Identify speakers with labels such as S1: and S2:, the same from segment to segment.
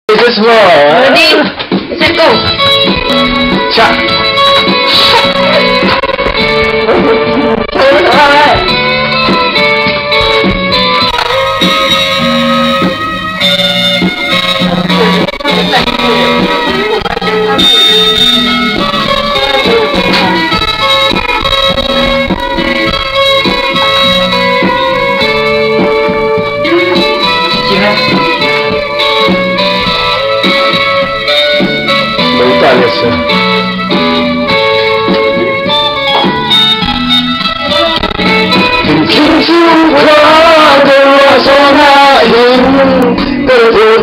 S1: Itu semua.
S2: Ready, set go.
S1: Cak.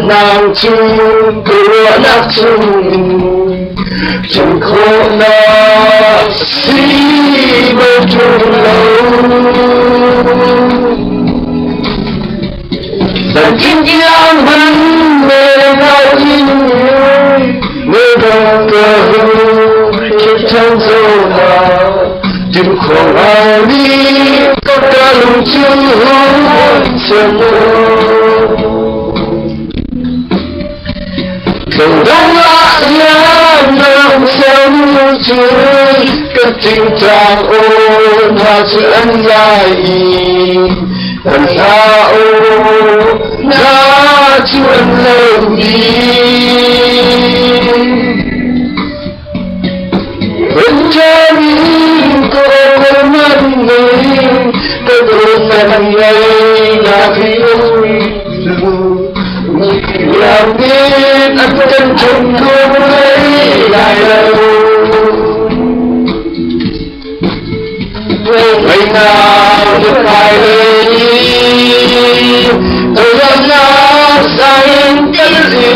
S1: Nàng chung của nát chung chẳng khổ nó xí bơ chung lâu dần kinh giang vẫn mê ngao in mê đồng cơ khi chẳng dâu nào tìm khổ nào đi có ta lùng chung hôn chẳng Từng đông lạ nhớ nằm sống dưới các tình trạng ôn hòa dẫn lại Hẳn ra ôn đã chuồn lâu đi Vẫn cho mình cô mất người Tôi luôn lần ngày là vì ôi làm biết anh chân chung không lấy lại đâu ngày nào được phải đi tôi làm nào xanh cái gì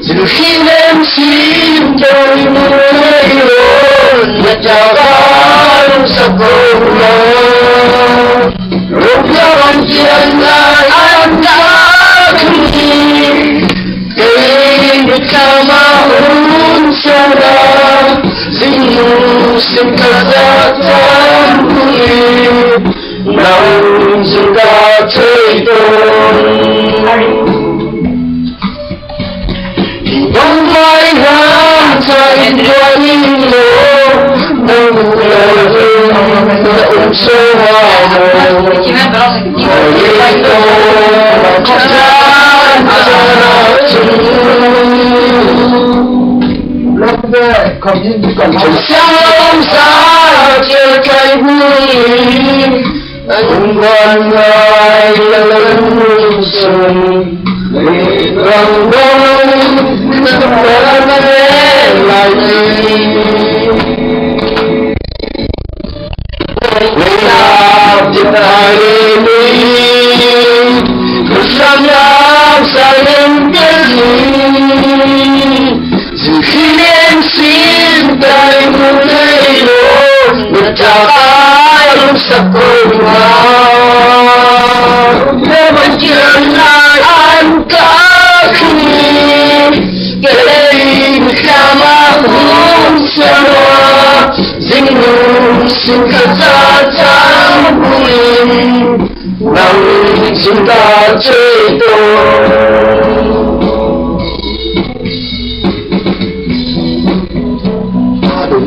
S1: từ khi em xin tôi mới luôn và chào đón sao không lo lúc nhau anh chuyện lại anh đã Kama unsara Zinu simkata tambuli Nam zuka chaiton Don't find out I enjoy lo No love so Chẳng sống xa chia cây vui Anh quan ngài lớn xuân Gần đông Tất cả mê lại đi Ngày nào thì ta đi Cứ sáng nào xa lên cái gì Dù khi em xin tay muốn thấy đồ Người chào ai lúc sắp cùng nhau Nếu vẫn chưa lại anh cả khi Kể đây người khá mà muốn xem hoa Dinh nụ xin khát ra chẳng buồn Nằm chúng ta chơi tôi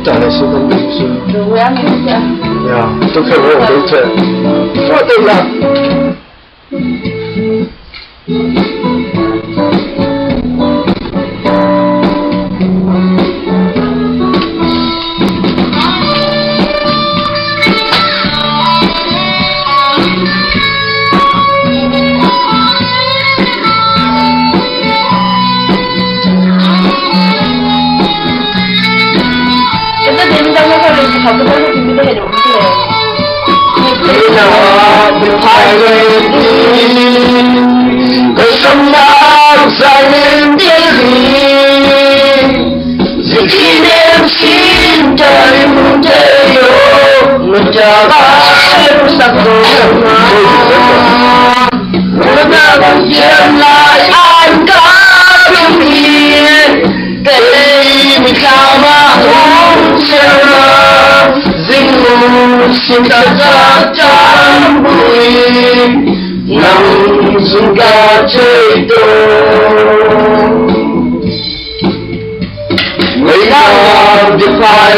S1: Trả lời sự không đúng sự
S2: Đúng em hiểu chưa?
S1: Dạ, tôi phải hiểu đúng chưa? Tôi tự làm
S2: Học cái đó thì bây giờ đủ chưa?
S1: Khi nào mình phải lên đi Đời sống nào dài lên cái gì Dù khi em xin trời muốn thấy yêu Mình chờ em sắc hồn Lúc nào còn chuyện lại anh có đúng yên Để mình khao mà uống xem Dinh mù xin ta ra chẳng bụi Nằm dùng ca chơi tôi phải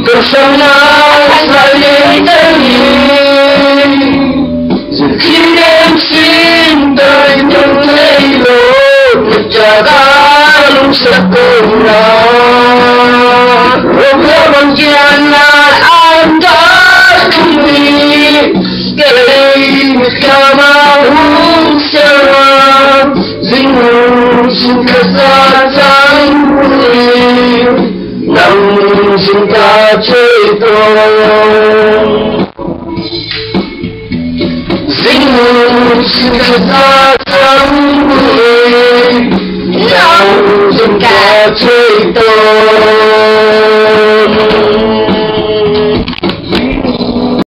S1: cuộc sống nào phải đến đây dù khi em xin đời những thấy lối được chờ ta lúc sẽ cùng nhau ôm eo bằng gian là anh đã không đi kể một ca mà hút xa dính hồn xin cả xa trắng vui nằm xin ta chơi tôi dính hồn xin cả xa trắng vui nằm xin ta chơi tôi